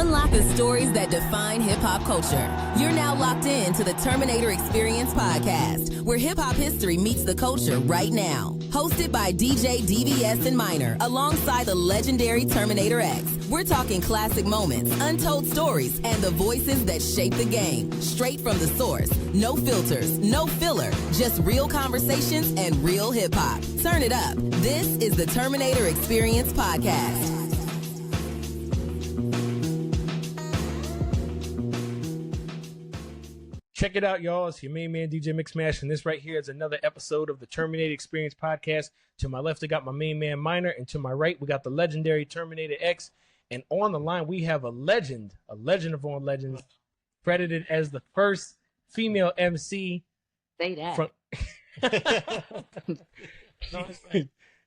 Unlock the stories that define hip-hop culture. You're now locked in to the Terminator Experience podcast, where hip-hop history meets the culture right now. Hosted by DJ DVS and Minor, alongside the legendary Terminator X. We're talking classic moments, untold stories, and the voices that shape the game. Straight from the source. No filters, no filler, just real conversations and real hip-hop. Turn it up. This is the Terminator Experience podcast. Check it out, y'all. It's your main man, DJ Mixmash, and this right here is another episode of the Terminator Experience podcast. To my left, I got my main man, Minor, and to my right, we got the legendary Terminator X. And on the line, we have a legend of all legends, credited as the first female MC. Say that.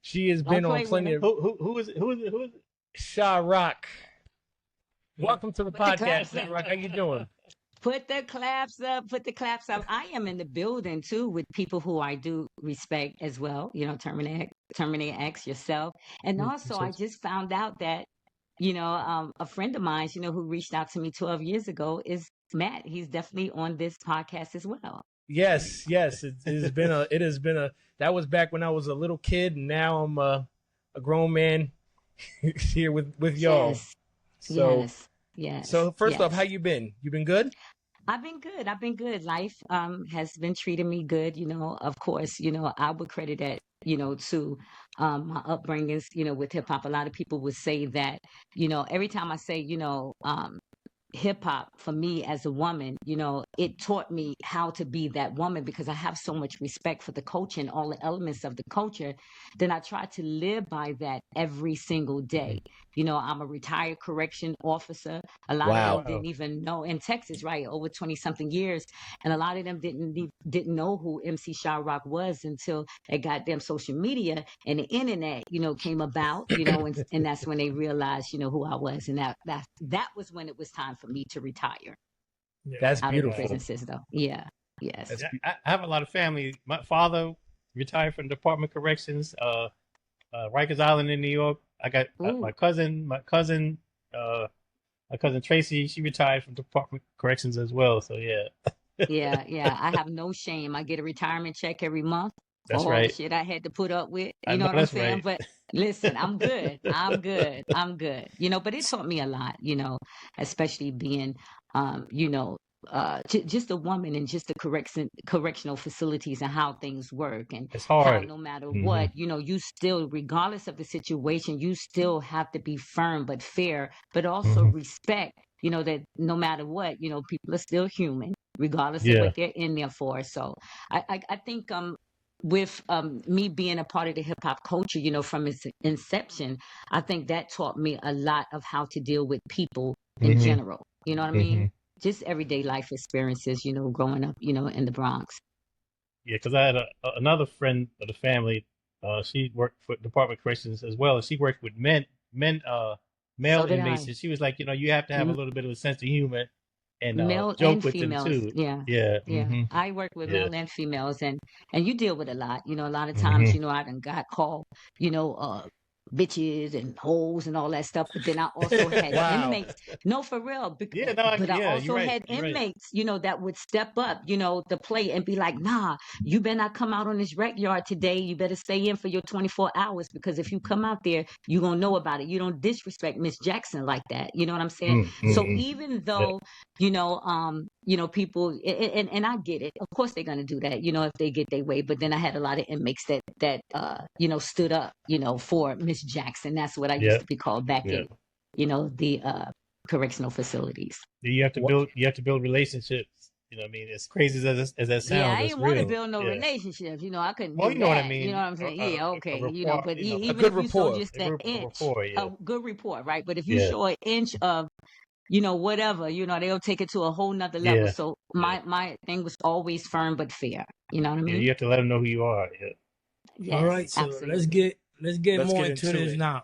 She has been on plenty of... Who is it? Sha'Rock. Welcome to the podcast, Sha'Rock. How you doing? Put the claps up. I am in the building too with people who I do respect as well. You know, Terminator X, yourself. And also I just found out that, a friend of mine, who reached out to me 12 years ago is Matt. He's definitely on this podcast as well. Yes. It has been that was back when I was a little kid, and now I'm a grown man here with y'all. Yes. So first off, how you been? You been good? I've been good. Life has been treating me good. Of course, I would credit that, to my upbringings, with hip hop. A lot of people would say that, every time I say, hip hop for me as a woman, it taught me how to be that woman because I have so much respect for the culture and all the elements of the culture. Then I try to live by that every single day. I'm a retired correction officer. A lot of them didn't even know in Texas, right? Over 20 something years. And a lot of them didn't know who MC Sha'Rock was until they got them social media and the internet, came about, and that's when they realized, who I was. And that was when it was time for me to retire. That's out beautiful. Of the prison system. Yeah. Yes. I have a lot of family. My father retired from the Department of Corrections, Rikers Island in New York. I got my cousin Tracy. She retired from Department of Corrections as well. So yeah. yeah. I have no shame. I get a retirement check every month. That's all right. The shit I had to put up with. You know what I'm saying? Right. But listen, I'm good. But it taught me a lot, especially being, just a woman and just the correctional facilities and how things work. And it's hard. How no matter what, you still, regardless of the situation, you still have to be firm but fair, but also respect, that no matter what, people are still human, regardless of what they're in there for. So I think, with me being a part of the hip hop culture, from its inception, I think that taught me a lot of how to deal with people in general. You know what I mean? Just everyday life experiences, growing up, in the Bronx. Yeah, because I had another friend of the family. She worked for Department of Corrections as well. She worked with male inmates, and she was like, you have to have a little bit of a sense of humor. And male joke and with females. them too. Yeah. I work with male and females, and you deal with a lot. A lot of times, I done got called, bitches and hoes and all that stuff. But then I also had inmates. No, for real. I also had inmates, that would step up, to play and be like, nah, you better not come out on this rec yard today. You better stay in for your 24 hours because if you come out there, you're going to know about it. You don't disrespect Miss Jackson like that. You know what I'm saying? So even though, people, and I get it. Of course they're going to do that, if they get their way. But then I had a lot of inmates that stood up, for Miss Jackson. That's what I used to be called back in, the correctional facilities. You have to build relationships. I mean, as crazy as that sounds. Yeah, I didn't want to build no relationships. I couldn't. Well, do you know that. what I mean. You know what I'm saying? Okay. Rapport, but even a good if you rapport. show just an inch, a good rapport, right? But if you show an inch of whatever, they'll take it to a whole nother level. Yeah. So my thing was always firm but fair. You know what I mean? Yeah, you have to let them know who you are. Yeah. Yes, all right, so absolutely. let's get more into this now.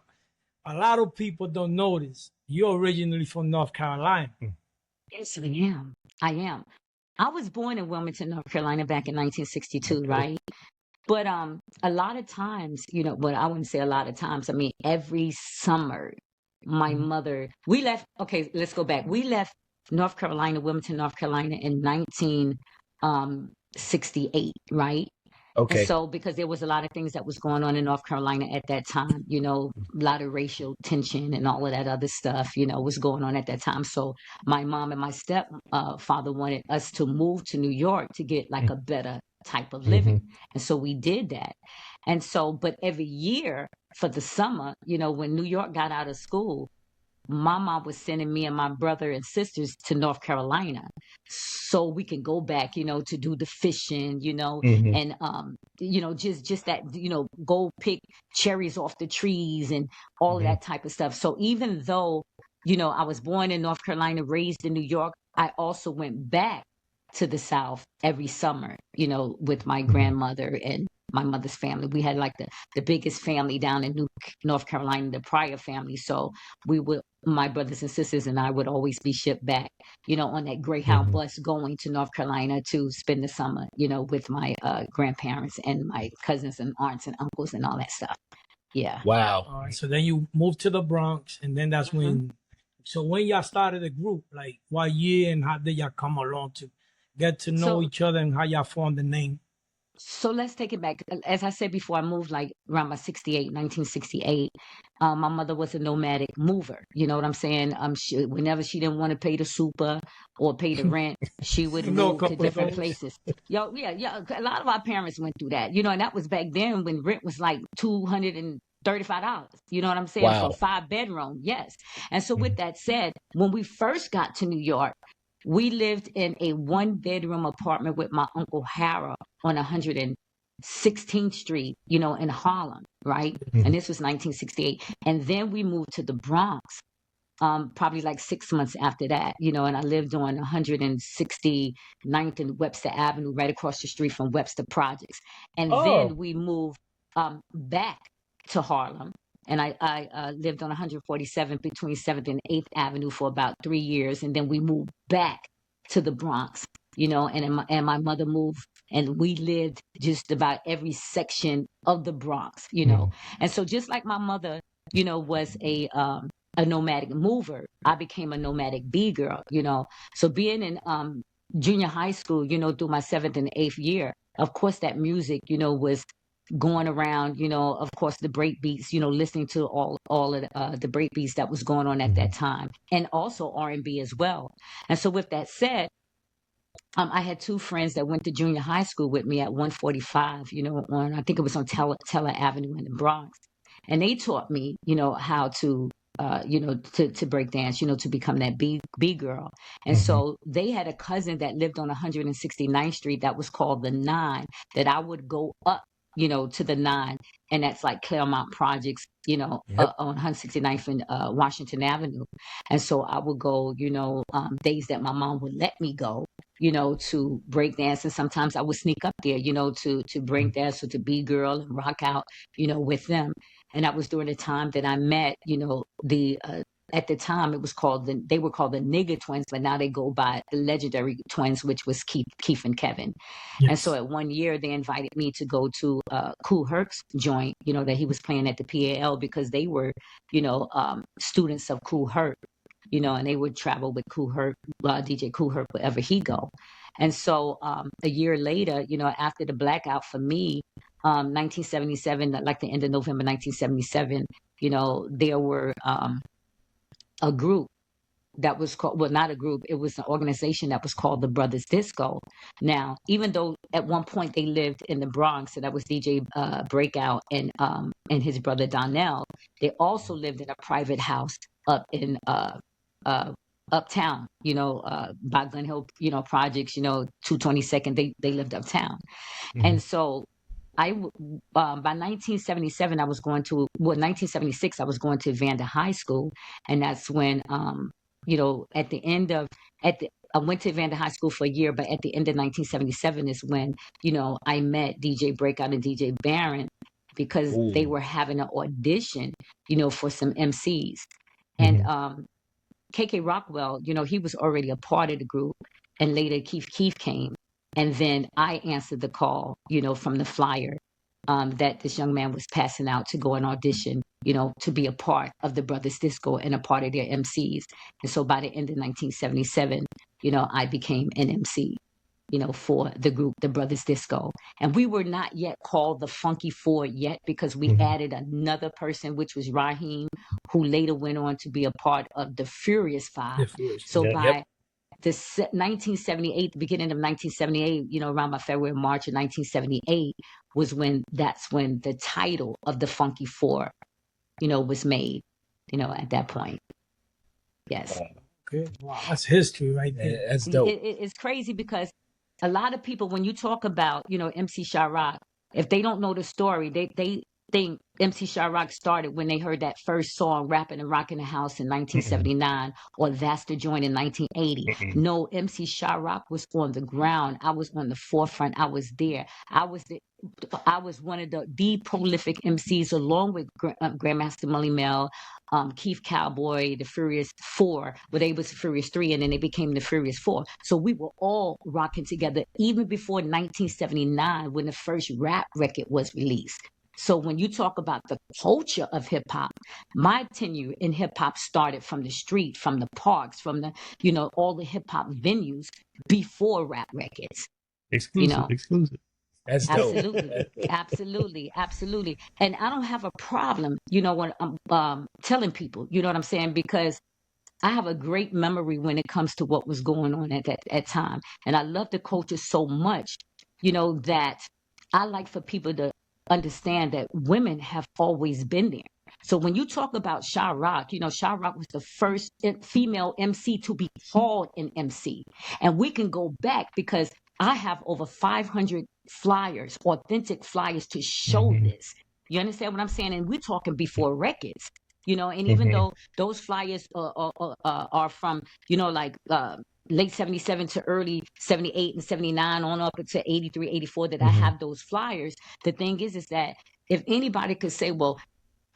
A lot of people don't know this. You're originally from North Carolina. Yes, I am. I was born in Wilmington, North Carolina back in 1962, right? But a lot of times, but I wouldn't say a lot of times. I mean, every summer, my mother, we left, okay, let's go back. We left North Carolina, Wilmington, North Carolina in 1968, right? And Okay. so, because there was a lot of things that was going on in North Carolina at that time, you know, a lot of racial tension and all of that other stuff, you know, was going on at that time. So my mom and my step father wanted us to move to New York to get like a better type of living. And so we did that. And so, but every year for the summer, you know, when New York got out of school, my mom was sending me and my brother and sisters to North Carolina so we can go back, you know, to do the fishing, you know, and you know, just that, you know, go pick cherries off the trees and all of that type of stuff. So even though, you know, I was born in North Carolina, raised in New York, I also went back to the South every summer, you know, with my grandmother and my mother's family. We had like the biggest family down in North Carolina, the Pryor family. So we would, my brothers and sisters and I would always be shipped back, you know, on that Greyhound bus going to North Carolina to spend the summer, you know, with my grandparents and my cousins and aunts and uncles and all that stuff. Yeah. Wow. All right. So then you moved to the Bronx, and then that's when. So when y'all started the group, like what year and how did y'all come along to get to know each other and how y'all formed the name? So let's take it back. As I said before, I moved like around my 1968. My mother was a nomadic mover. You know what I'm saying? Whenever she didn't want to pay the super or pay the rent, she would move to different places. Yeah. A lot of our parents went through that, you know, and that was back then when rent was like $235. You know what I'm saying? For a 5-bedroom. Yes. And so with that said, when we first got to New York, we lived in a 1-bedroom apartment with my Uncle Harold on 116th Street, you know, in Harlem, right? And this was 1968. And then we moved to the Bronx, probably like 6 months after that, you know, and I lived on 169th and Webster Avenue, right across the street from Webster Projects. And then we moved back to Harlem. And I lived on 147th between 7th and 8th Avenue for about 3 years. And then we moved back to the Bronx, you know, and my mother moved and we lived just about every section of the Bronx, you know. And so just like my mother, you know, was a nomadic mover, I became a nomadic bee girl, you know. So being in junior high school, you know, through my 7th and 8th year, of course, that music, you know, was going around, you know, of course, the break beats, you know, listening to all of the break beats that was going on at that time, and also R&B as well. And so with that said, I had 2 friends that went to junior high school with me at 145, you know, I think it was on Teller Avenue in the Bronx. And they taught me, you know, how to, you know, to break dance, you know, to become that B girl. And so they had a cousin that lived on 169th Street that was called the 9, that I would go up, you know, to the 9, and that's like Claremont Projects, you know, on 169th and Washington Avenue. And so I would go, you know, days that my mom would let me go, you know, to break dance, and sometimes I would sneak up there, you know, to break dance or to be girl and rock out, you know, with them. And that was during the time that I met, you know, at the time it was called they were called the Nigger Twins, but now they go by the legendary twins, which was Keith and Kevin. Yes. And so at one year they invited me to go to Kool Herc's joint, you know, that he was playing at the PAL, because they were, you know, students of Kool Herc, you know, and they would travel with Kool Herc, DJ Kool Herc, wherever he go. And so a year later, you know, after the blackout for me, 1977, like the end of November 1977, you know, there were a group that was called, well, not a group, it was an organization that was called the Brothers Disco. Now, even though at one point they lived in the Bronx, so that was DJ Breakout and his brother Donnell, they also lived in a private house up in uptown, you know, by Gun Hill, you know, Projects, you know, 222nd, they lived uptown. And so by 1977, I was going to, 1976, I was going to Vanda High School. And that's when, you know, I went to Vanda High School for a year, but at the end of 1977 is when, you know, I met DJ Breakout and DJ Barron, because they were having an audition, you know, for some MCs. And KK Rockwell, you know, he was already a part of the group, and later Keith came. And then I answered the call, you know, from the flyer that this young man was passing out to go and audition, to be a part of the Brothers Disco and a part of their MCs. And so by the end of 1977, I became an MC, for the group, the Brothers Disco. And we were not yet called the Funky Four yet, because we added another person, which was Raheem, who later went on to be a part of the Furious Five. So by the 1978, the beginning of 1978, around my February, March of 1978 was that's when the title of the Funky Four, was made, at that point. Yes. Okay. Wow, that's history right there. That's dope. It's crazy because a lot of people, when you talk about, MC Sha'Rock, if they don't know the story, they think MC Sha'Rock started when they heard that first song, Rapping and Rocking the House, in 1979, or That's the Joint in 1980. No, MC Sha'Rock was on the ground. I was on the forefront. I was there. I was one of the prolific MCs, along with Grandmaster Mully Mel, Keith Cowboy, the Furious Four. Well, they was the Furious Three, and then they became the Furious Four. So we were all rocking together even before 1979, when the first rap record was released. So when you talk about the culture of hip hop, my tenure in hip hop started from the street, from the parks, from the, all the hip hop venues before rap records. Exclusive. That's dope. Absolutely. And I don't have a problem, when I'm telling people, you know what I'm saying? Because I have a great memory when it comes to what was going on at that time. And I love the culture so much, that I like for people to understand that women have always been there. So when you talk about Sha'Rock, Sha'Rock was the first female MC to be called an MC. And we can go back because I have over 500 flyers, authentic flyers, to show this. You understand what I'm saying? And we're talking before records, and even though those flyers are from, late 77 to early 78 and 79 on up to 83, 84 that I have those flyers. The thing is that if anybody could say, well,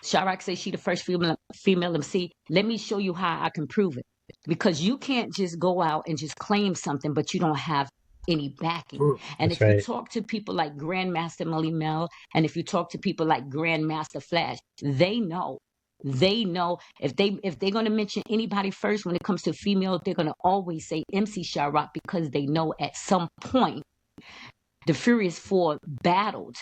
Sha'Rock says she the first female MC, let me show you how I can prove it. Because you can't just go out and just claim something, but you don't have any backing. And if you talk to people like Grandmaster Mully Mel, and if you talk to people like Grandmaster Flash, they know if they're going to mention anybody first when it comes to female, they're going to always say MC Sha'Rock, because they know at some point the Furious Four battled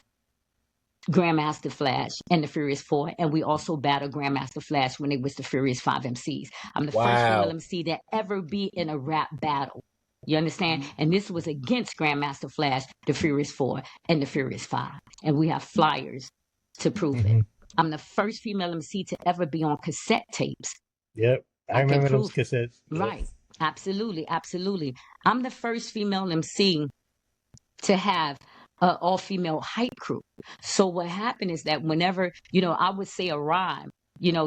Grandmaster Flash and the Furious Four, and we also battled Grandmaster Flash when they was the Furious Five MCs. I'm the first female MC to ever be in a rap battle. You understand? And this was against Grandmaster Flash, the Furious Four, and the Furious Five. And we have flyers to prove it. I'm the first female MC to ever be on cassette tapes. Yep. I remember those cassettes. Right. Yes. Absolutely. I'm the first female MC to have an all-female hype crew. So what happened is that whenever, I would say a rhyme,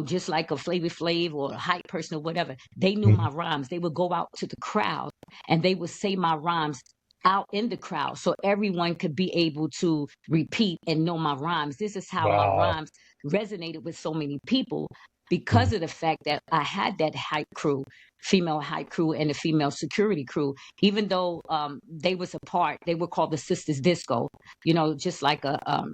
just like a Flavor Flav or a hype person or whatever, they knew my rhymes. They would go out to the crowd and they would say my rhymes out in the crowd, so everyone could be able to repeat and know my rhymes. This is how my rhymes resonated with so many people, because of the fact that I had that hype crew, female hype crew, and a female security crew. Even though they was apart, they were called the Sisters Disco. Just like the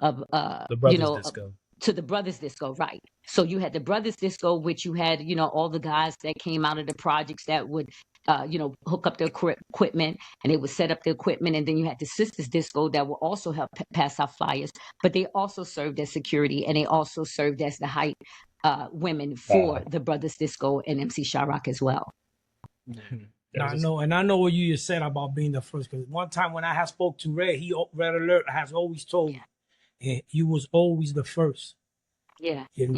Brothers Disco. To the Brothers Disco, right? So you had the Brothers Disco, which you had, all the guys that came out of the projects that would, hook up their equipment, and they would set up the equipment. And then you had the Sisters Disco that would also help pass out flyers, but they also served as security, and they also served as the hype women for the Brothers Disco and MC Sha'Rock as well. I know what you just said about being the first, because one time when I had spoke to Red Alert has always told me, and you was always the first. Yeah. And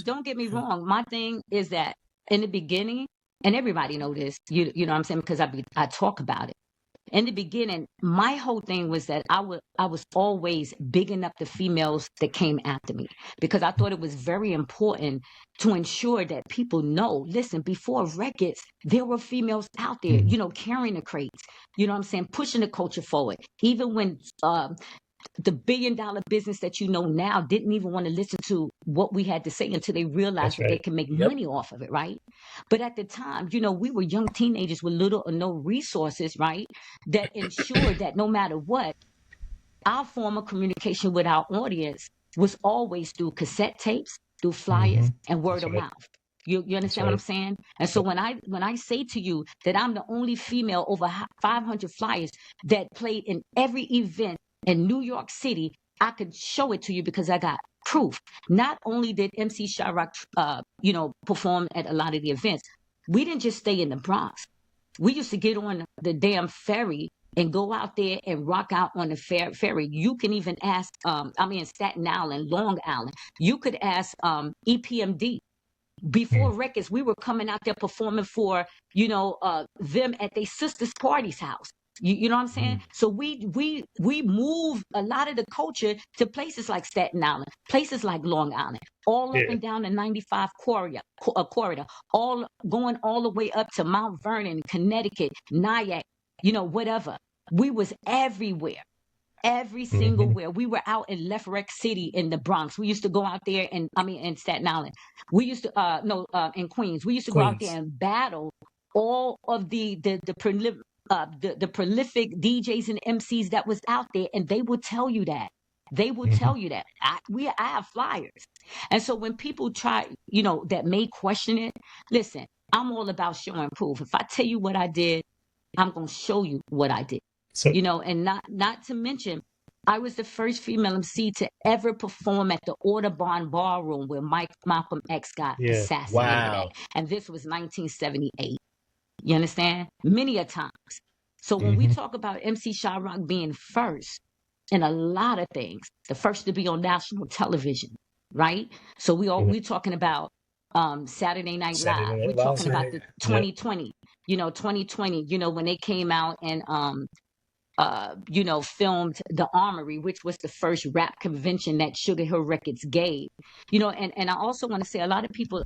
don't get me wrong. My thing is that in the beginning, and everybody know this, you know what I'm saying, because I talk about it. In the beginning, my whole thing was that I was always bigging up the females that came after me, because I thought it was very important to ensure that people know, listen, before records, there were females out there, carrying the crates, you know what I'm saying, pushing the culture forward. Even when the billion-dollar business that you know now didn't even want to listen to what we had to say until they realized that they can make money off of it, right? But at the time, we were young teenagers with little or no resources, right? That ensured that no matter what, our form of communication with our audience was always through cassette tapes, through flyers, and word of mouth. You understand what I'm saying? And so when I say to you that I'm the only female over 500 flyers that played in every event in New York City, I could show it to you because I got proof. Not only did MC Sha'Rock, perform at a lot of the events, we didn't just stay in the Bronx. We used to get on the damn ferry and go out there and rock out on the ferry. You can even ask, Staten Island, Long Island. You could ask EPMD. Before records, we were coming out there performing for, them at their sister's party's house. You know what I'm saying? So we moved a lot of the culture to places like Staten Island, places like Long Island, all up and down the 95 corridor, all going all the way up to Mount Vernon, Connecticut, Nyack, whatever. We was everywhere. Every single where. We were out in Left Rec City in the Bronx. We used to go out there in Staten Island. We used to in Queens. We used to go out there and battle all of the prolific DJs and MCs that was out there, and they will tell you that. They will tell you that. I have flyers. And so when people try, that may question it, listen, I'm all about showing proof. If I tell you what I did, I'm going to show you what I did. So, and not to mention, I was the first female MC to ever perform at the Audubon Ballroom where Malcolm X got assassinated. Wow. And this was 1978. You understand? Many a times. So when we talk about MC Sha'Rock being first in a lot of things, the first to be on national television, right? So we're talking about Saturday Night Live. We're talking about the 2020, 2020, when they came out and filmed The Armory, which was the first rap convention that Sugar Hill Records gave. And I also want to say a lot of people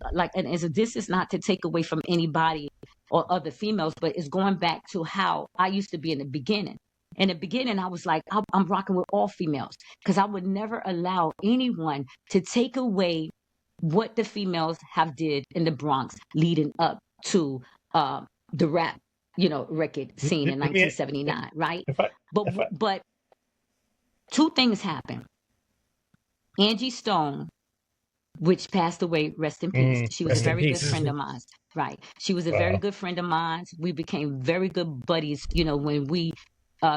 this is not to take away from anybody or other females, but it's going back to how I used to be in the beginning. In the beginning, I was like, I'm rocking with all females because I would never allow anyone to take away what the females have did in the Bronx leading up to the rap record scene in 1979, right? But two things happened. Angie Stone, which passed away, rest in peace. She was a very good friend of mine, right? She was a very good friend of mine. We became very good buddies, when we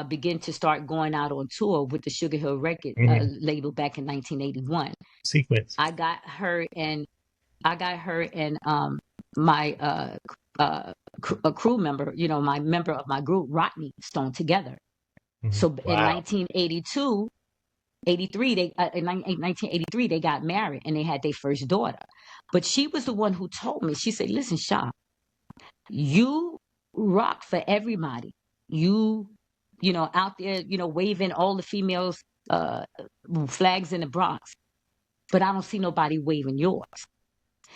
began to start going out on tour with the Sugar Hill Record label back in 1981. Sequence. I got her and my a crew member, my member of my group, Rodney Stone, together. So in 1982, 1983, they got married and they had their first daughter. But she was the one who told me, she said, listen, Sha, you rock for everybody. You out there, waving all the females' flags in the Bronx. But I don't see nobody waving yours.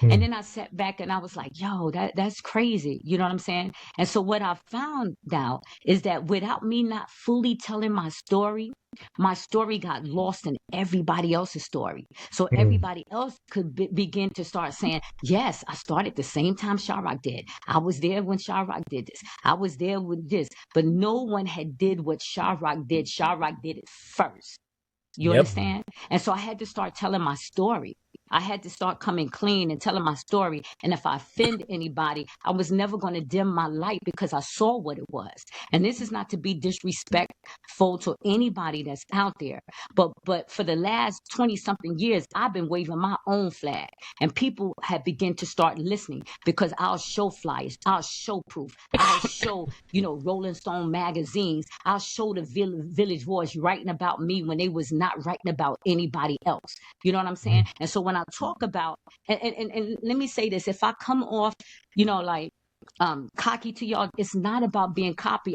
And then I sat back and I was like, yo, that's crazy. You know what I'm saying? And so what I found out is that without me not fully telling my story got lost in everybody else's story. So everybody else could begin to start saying, yes, I started the same time Sha'Rock did. I was there when Sha'Rock did this. I was there with this. But no one had did what Sha'Rock did. Sha'Rock did it first. You understand? And so I had to start telling my story. I had to start coming clean and telling my story. And if I offend anybody, I was never going to dim my light because I saw what it was. And this is not to be disrespectful to anybody that's out there. But for the last 20-something years, I've been waving my own flag. And people have begun to start listening because I'll show flyers. I'll show proof. I'll show, Rolling Stone magazines. I'll show the Village Voice writing about me when they was not writing about anybody else. You know what I'm saying? And so when I talk about, and let me say this, if I come off, cocky to y'all, it's not about being cocky.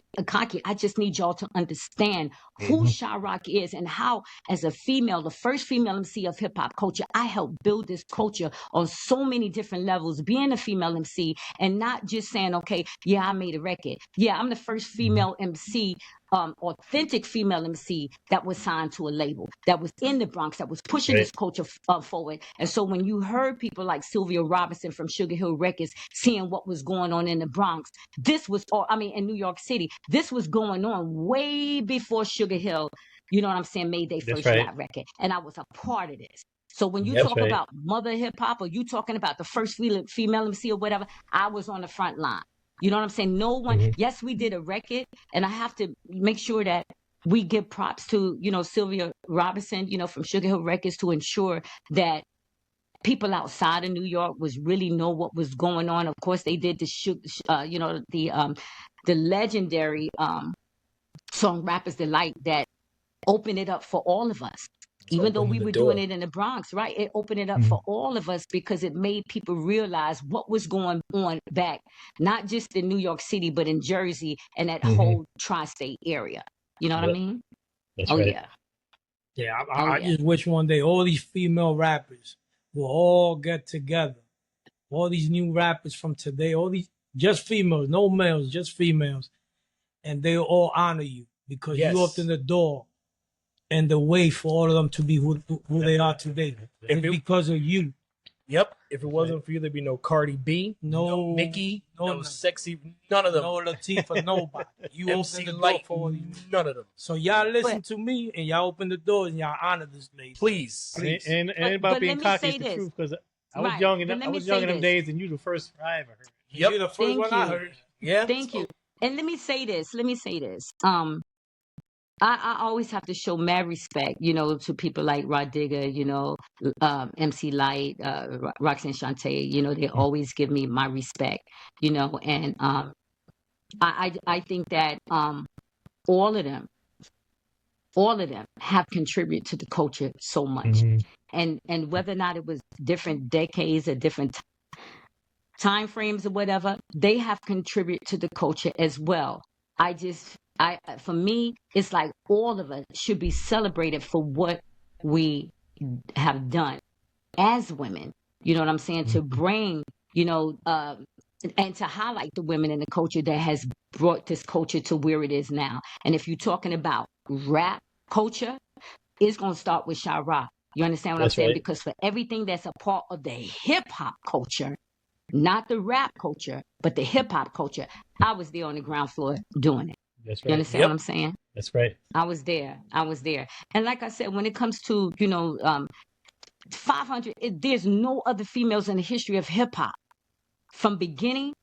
I just need y'all to understand who Sha'Rock is and how, as a female, the first female MC of hip hop culture, I helped build this culture on so many different levels, being a female MC and not just saying, okay, yeah, I made a record. Yeah, I'm the first female MC, authentic female MC that was signed to a label, that was in the Bronx, that was pushing this culture forward. And so when you heard people like Sylvia Robinson from Sugar Hill Records seeing what was going on in the Bronx, in New York City, this was going on way before Sugar Hill you know what I'm saying, made their That's first right. rap record. And I was a part of this. So when you That's talk right. about mother hip hop, or you talking about the first female MC or whatever, I was on the front line. You know what I'm saying? No one, Mhm. yes, we did a record, and I have to make sure that we give props to, you know, Sylvia Robinson, you know, from Sugar Hill Records, to ensure that people outside of New York was really know what was going on. Of course, they did you know, the legendary song "Rappers Delight" that opened it up for all of us. Even though we the were door. doing it in the Bronx, right? It opened it up for all of us because it made people realize what was going on back, not just in New York City, but in Jersey and that whole tri-state area. You know what I Yep. mean? That's Oh right. yeah. Yeah, Oh I yeah. just wish one day all these female rappers will all get together. All these new rappers from today, all these just females, no males, just females, and they'll all honor you because you Yes. opened the door and the way for all of them to be who they are today. It's because of you. Yep. If it wasn't for you, there'd be no Cardi B, No, Nicki, no no, Sexy, none of them. no Latifah, nobody. You MC opened the door Light, for all these. none of them. So y'all listen to me and y'all open the doors and y'all honor this lady. Please. And But about being let me cocky say is the this. truth, because I was Right, young but and let I me was young say in them this. days, and you the first I ever heard. Yep. You're the first Thank one I you. heard. Yeah. Thank you. And let me say this. I always have to show mad respect, you know, to people like Rod Digger, you know, MC Light, Roxanne Shante, you know, they always give me my respect, you know, and I think that all of them have contributed to the culture so much. And whether or not it was different decades or different time frames or whatever, they have contributed to the culture as well. For me, it's like all of us should be celebrated for what we have done as women. You know what I'm saying? To bring, you know, and to highlight the women in the culture that has brought this culture to where it is now. And if you're talking about rap culture, it's going to start with Sha'Rock. You understand what I'm That's saying? right. Because for everything that's a part of the hip hop culture, not the rap culture, but the hip hop culture, I was there on the ground floor doing it. That's You right. understand what I'm saying? That's right. I was there. And like I said, when it comes to, you know, 500, there's no other females in the history of hip hop from beginning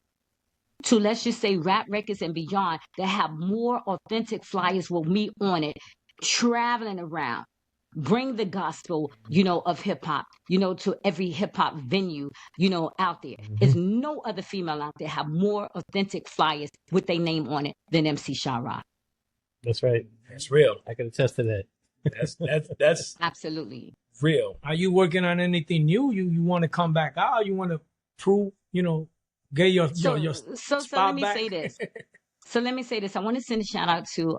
to, let's just say, rap records and beyond that have more authentic flyers with me on it, traveling around. Bring the gospel, you know, of hip hop, you know, to every hip hop venue, you know, out there. There's no other female out there have more authentic flyers with their name on it than MC Sha'Rock. That's right. That's real. I can attest to that. That's Absolutely. real. Are you working on anything new? You want to come back out? You want to prove, you know, get your So spot let me back? say this. So let me say this. I want to send a shout out to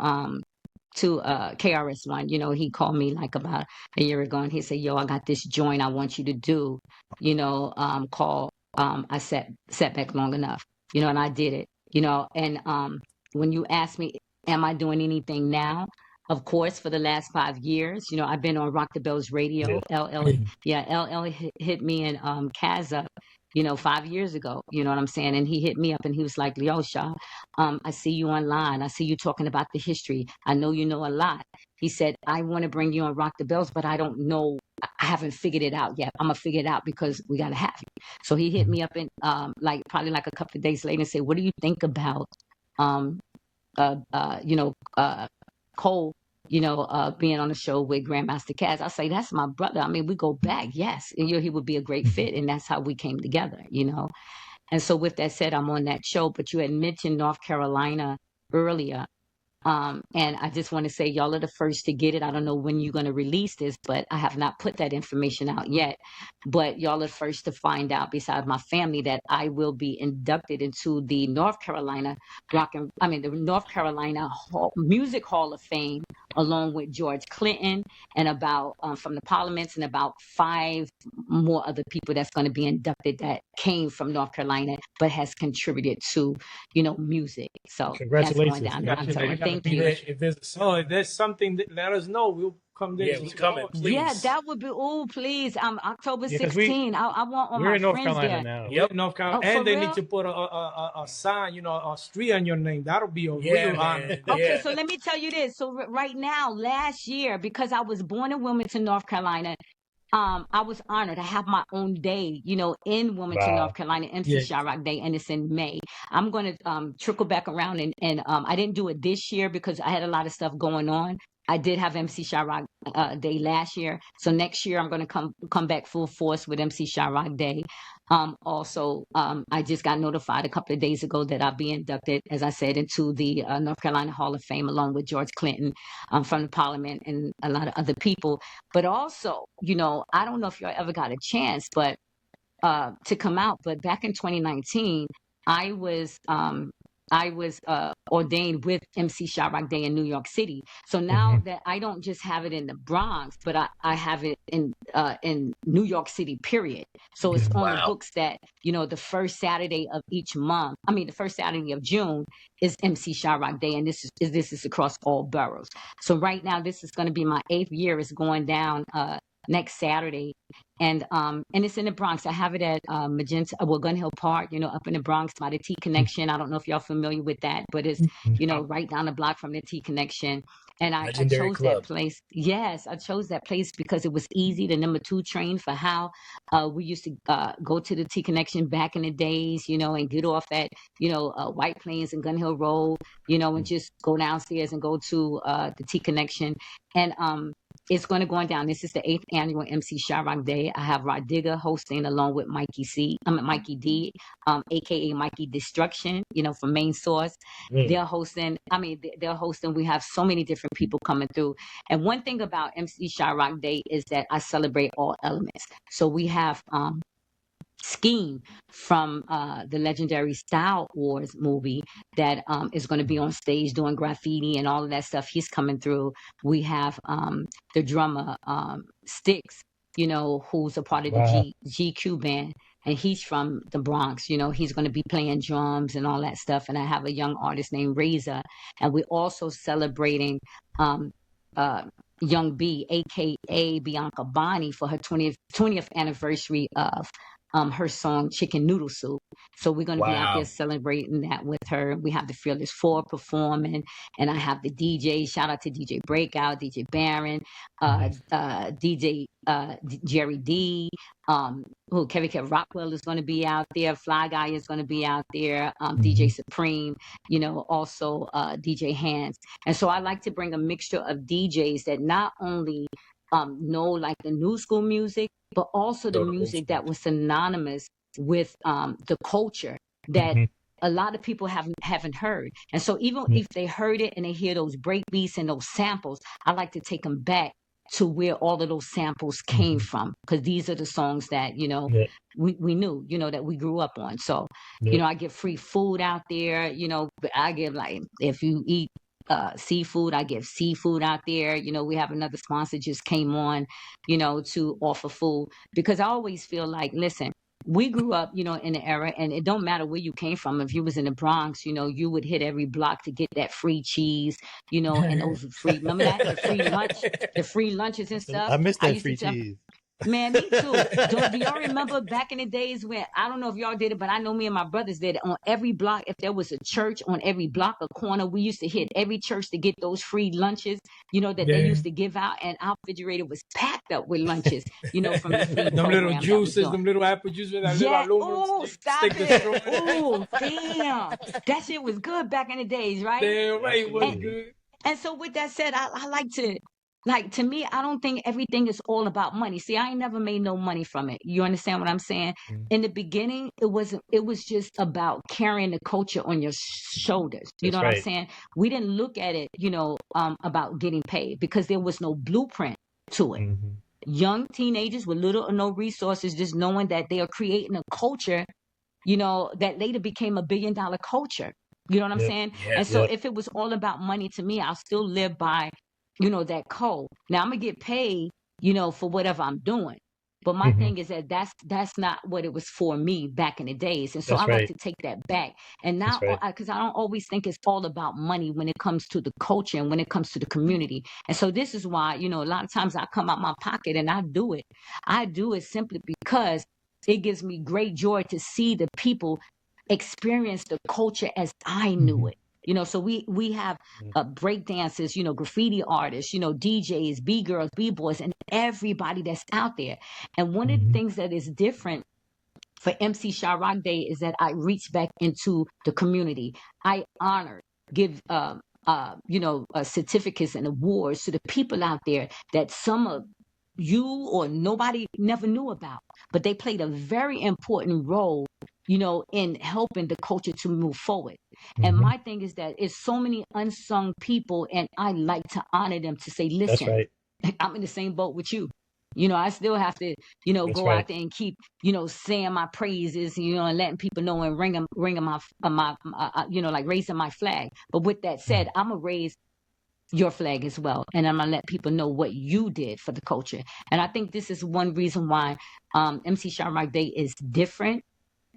KRS-One. You know, he called me like about a year ago and he said, yo, I got this joint I want you to do, you know, called I sat back long enough, you know, and I did it, you know. And when you ask me, am I doing anything now? Of course, for the last 5 years, you know, I've been on Rock the Bells radio. LL hit me in Kaz up, you know, 5 years ago. You know what I'm saying? And he hit me up and he was like, yo, Shaw, I see you online. I see you talking about the history. I know you know a lot. He said, I want to bring you on Rock the Bells, but I don't know. I haven't figured it out yet. I'm going to figure it out because we got to have you. So he hit me up in probably like a couple of days later and said, what do you think about, you know, Cole, you know, being on the show with Grandmaster Caz? I say, that's my brother. I mean, we go back, yes. And he would be a great fit. And that's how we came together, you know. And so with that said, I'm on that show. But you had mentioned North Carolina earlier. And I just want to say y'all are the first to get it. I don't know when you're going to release this, but I have not put that information out yet. But y'all are first to find out, besides my family, that I will be inducted into the North Carolina the North Carolina Music Hall of Fame, along with George Clinton and about from the Parliaments and about 5 more other people that's going to be inducted that came from North Carolina but has contributed to, you know, music. So Congratulations. that's going down. If there's If there's something, let us know. come there. Yeah, we coming, please. Yeah, that would be. Oh, please. October Yeah, 'cause 16. I want all we're my in North friends Carolina there. now. Yep. North Carolina, Oh, for and they real? need to put a sign, you know, a street on your name. That'll be a Yeah, real honor. man. Okay, Yeah. so let me tell you this. So right now, last year, because I was born in Wilmington, North Carolina, I was honored. I have my own day, you know, in Wilmington, Wow. North Carolina, MC Yeah. Sha'Rock Day, and it's in May. I'm going to trickle back around, and I didn't do it this year because I had a lot of stuff going on. I did have MC Sha'Rock Day last year, so next year I'm going to come back full force with MC Sha'Rock Day. Also, I just got notified a couple of days ago that I'll be inducted, as I said, into the North Carolina Hall of Fame along with George Clinton from the Parliament and a lot of other people. But also, you know, I don't know if y'all ever got a chance, but to come out. But back in 2019, I was ordained with MC Sha'Rock Day in New York City. So now that I don't just have it in the Bronx, but I have it in New York City, period. So it's on the books that, you know, the first Saturday of each month, the first Saturday of June is MC Sha'Rock Day, and this is across all boroughs. So right now, this is going to be my 8th year. It's going down next Saturday. And it's in the Bronx. I have it at Gun Hill Park, you know, up in the Bronx by the T Connection. I don't know if y'all familiar with that, but it's, you know, right down the block from the T Connection. And I chose that place. Yes, I chose that place because it was easy. The number 2 train for how we used to go to the T Connection back in the days, you know, and get off at, you know, White Plains and Gun Hill Road, you know, and just go downstairs and go to the T Connection. And it's going to go on down. This is the 8th annual MC Sha'Rock Day. I have Rod Digger hosting along with Mikey D, aka Mikey Destruction, you know, from Main Source. They're hosting. They're hosting. We have so many different people coming through. And one thing about MC Sha'Rock Day is that I celebrate all elements. So we have Scheme from the legendary Style Wars movie that is going to be on stage doing graffiti and all of that stuff. He's coming through. We have the drummer Sticks, you know, who's a part of the GQ band, and he's from the Bronx. You know, he's going to be playing drums and all that stuff. And I have a young artist named Razor, and we're also celebrating Young B, aka Bianca Bonney, for her 20th anniversary of her song Chicken Noodle Soup. So we're going to be out there celebrating that with her. We have the Fearless Four performing, and I have the DJ. Shout out to DJ Breakout, DJ Barron, DJ Jerry D, Kevin Kev Rockwell is going to be out there. Fly Guy is going to be out there. DJ Supreme, you know, also DJ Hands. And so I like to bring a mixture of DJs that not only know like the new school music, but also the music that was synonymous with the culture that a lot of people haven't heard. And so even if they heard it and they hear those break beats and those samples, I like to take them back to where all of those samples came from, because these are the songs that, you know, we knew, you know, that we grew up on. So, you know, I get free food out there, you know, I give, like, if you eat seafood, I give seafood out there. You know, we have another sponsor just came on, you know, to offer food, because I always feel like, listen, we grew up, you know, in an era, and it don't matter where you came from. If you was in the Bronx, you know, you would hit every block to get that free cheese, you know, and those free, remember that? The free lunches and stuff. I missed that free cheese. Man, me too. Do y'all remember back in the days when, I don't know if y'all did it, but I know me and my brothers did it. On every block, if there was a church on every block or corner, we used to hit every church to get those free lunches, you know, that they used to give out. And our refrigerator was packed up with lunches, you know, from the free them little juices, them little apple juices with that little aluminum stop it. Oh, damn. That shit was good back in the days, right? Damn right, it was good. And so with that said, I like to, like, to me, I don't think everything is all about money. See, I ain't never made no money from it. You understand what I'm saying? In the beginning, it was just about carrying the culture on your shoulders. You know what I'm saying? We didn't look at it, you know, about getting paid, because there was no blueprint to it. Young teenagers with little or no resources, just knowing that they are creating a culture, you know, that later became $1 billion culture. You know what I'm saying? And so if it was all about money, to me, I'll still live by, you know, that code. Now I'm gonna get paid, you know, for whatever I'm doing. But my thing is that that's not what it was for me back in the days. And so That's I like right. to take that back. And now, That's right. because I don't always think it's all about money when it comes to the culture and when it comes to the community. And so this is why, a lot of times I come out my pocket and I do it. I do it simply because it gives me great joy to see the people experience the culture as I knew it. So we have break dancers, graffiti artists, DJs, B-girls, B-boys, and everybody that's out there. And one of the things that is different for MC Sha'Rock Day is that I reach back into the community. I honor, give certificates and awards to the people out there that some of you or nobody never knew about, but they played a very important role, in helping the culture to move forward. And my thing is that it's so many unsung people, and I like to honor them to say, That's listen, right. I'm in the same boat with you. I still have to, That's go right. out there and keep, saying my praises, and letting people know and ringing my, like raising my flag. But with that said, I'm going to raise your flag as well. And I'm going to let people know what you did for the culture. And I think this is one reason why MC Sha'Rock Day is different,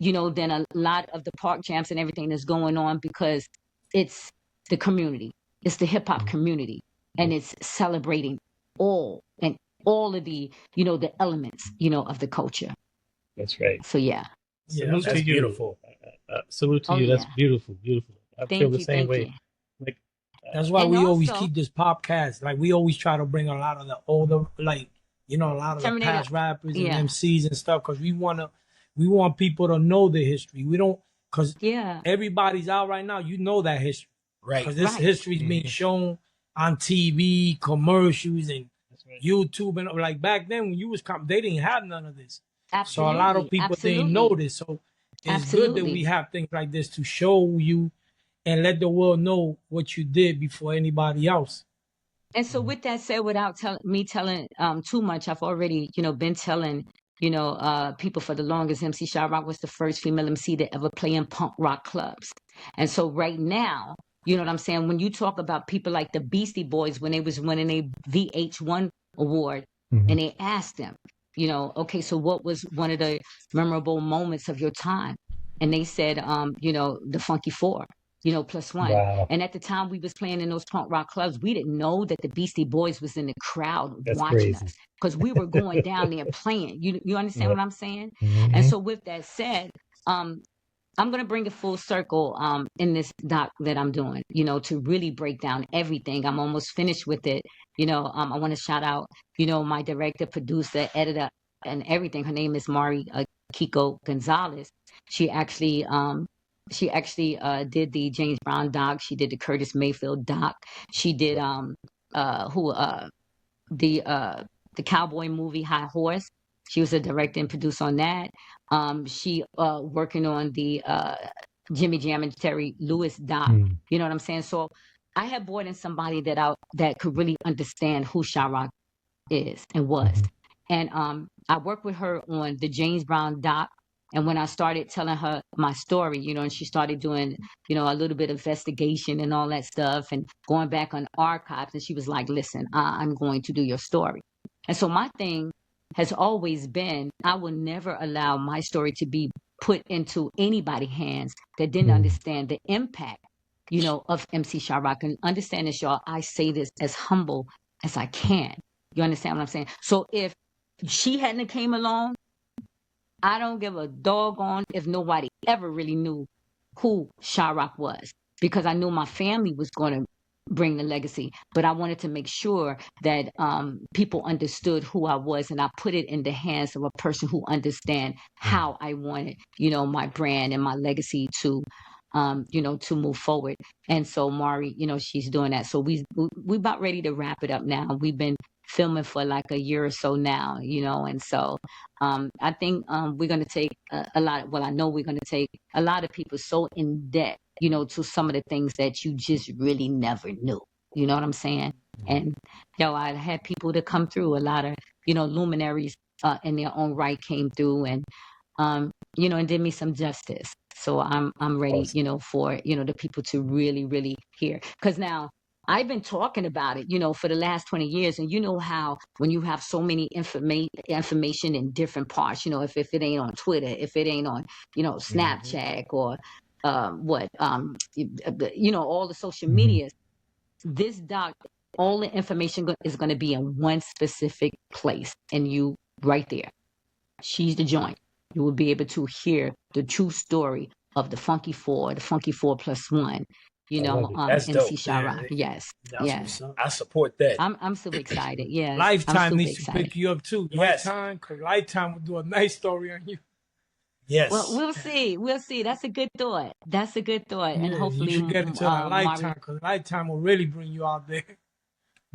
than a lot of the park jams and everything that's going on, because it's the community. It's the hip hop community. And it's celebrating all of the, the elements, of the culture. That's right. So, yeah. Salute that's to you. beautiful. Salute to Oh, you. That's yeah. beautiful. Beautiful. I feel the same way. You. Like, That's why And we always also- keep this podcast. Like we always try to bring a lot of the older, like a lot of the Terminator. past rappers and Yeah. MCs and stuff, because we want people to know the history. We don't, because Yeah. everybody's out right now. You know that history, Right. because this Right. history is being shown on TV, commercials, and that's right. YouTube, and like back then when you was they didn't have none of this. Absolutely. So a lot of people didn't know this. So it's good that we have things like this to show you and let the world know what you did before anybody else. And so with that said, without telling too much, I've already, been telling, people for the longest. MC Sha'Rock was the first female MC to ever play in punk rock clubs. And so right now, you know what I'm saying? When you talk about people like the Beastie Boys, when they was winning a VH1 award, and they asked them, okay, so what was one of the memorable moments of your time? And they said, the Funky Four. +1. Wow. And at the time we was playing in those punk rock clubs, we didn't know that the Beastie Boys was in the crowd That's watching crazy. us, because we were going down there playing. You understand what I'm saying? Mhm. And so with that said, I'm going to bring it full circle in this doc that I'm doing, to really break down everything. I'm almost finished with it. I want to shout out, my director, producer, editor, and everything. Her name is Mari Kiko Gonzalez. She actually did the James Brown doc. She did the Curtis Mayfield doc. She did the cowboy movie High Horse. She was a director and producer on that. She working on the Jimmy Jam and Terry Lewis doc. You know what I'm saying? So I had brought in somebody that could really understand who Sha'Rock is and was. And I worked with her on the James Brown doc. And when I started telling her my story, and she started doing, a little bit of investigation and all that stuff and going back on archives, and she was like, listen, I'm going to do your story. And so my thing has always been, I will never allow my story to be put into anybody's hands that didn't understand the impact, of MC Sha'Rock. And understand this, y'all, I say this as humble as I can. You understand what I'm saying? So if she hadn't came along, I don't give a doggone if nobody ever really knew who Sha'Rock was, because I knew my family was going to bring the legacy, but I wanted to make sure that people understood who I was, and I put it in the hands of a person who understand how I wanted, my brand and my legacy to move forward. And so Mari, she's doing that. So we about ready to wrap it up now. We've been filming for like a year or so now, and so I think we're going to take a lot. Well, I know we're going to take a lot of people so in debt, to some of the things that you just really never knew. You know what I'm saying? And I had people to come through. A lot of luminaries in their own right came through, and and did me some justice. So I'm ready, for the people to really, really hear. Because now I've been talking about it, for the last 20 years. And you know how when you have so many information in different parts, if it ain't on Twitter, if it ain't on, Snapchat or all the social medias, this doc, all the information is going to be in one specific place. And you right there, she's the joint. You will be able to hear the true story of the Funky Four, the Funky 4+1. That's MC dope. Sha'Rock. Yes. Yes. I support that. I'm so excited. Yes. Lifetime needs to pick you up too. Yes. Lifetime, because Lifetime will do a nice story on you. Yes. Well, we'll see. We'll see. That's a good thought. And hopefully you should get into Lifetime, because Lifetime will really bring you out there.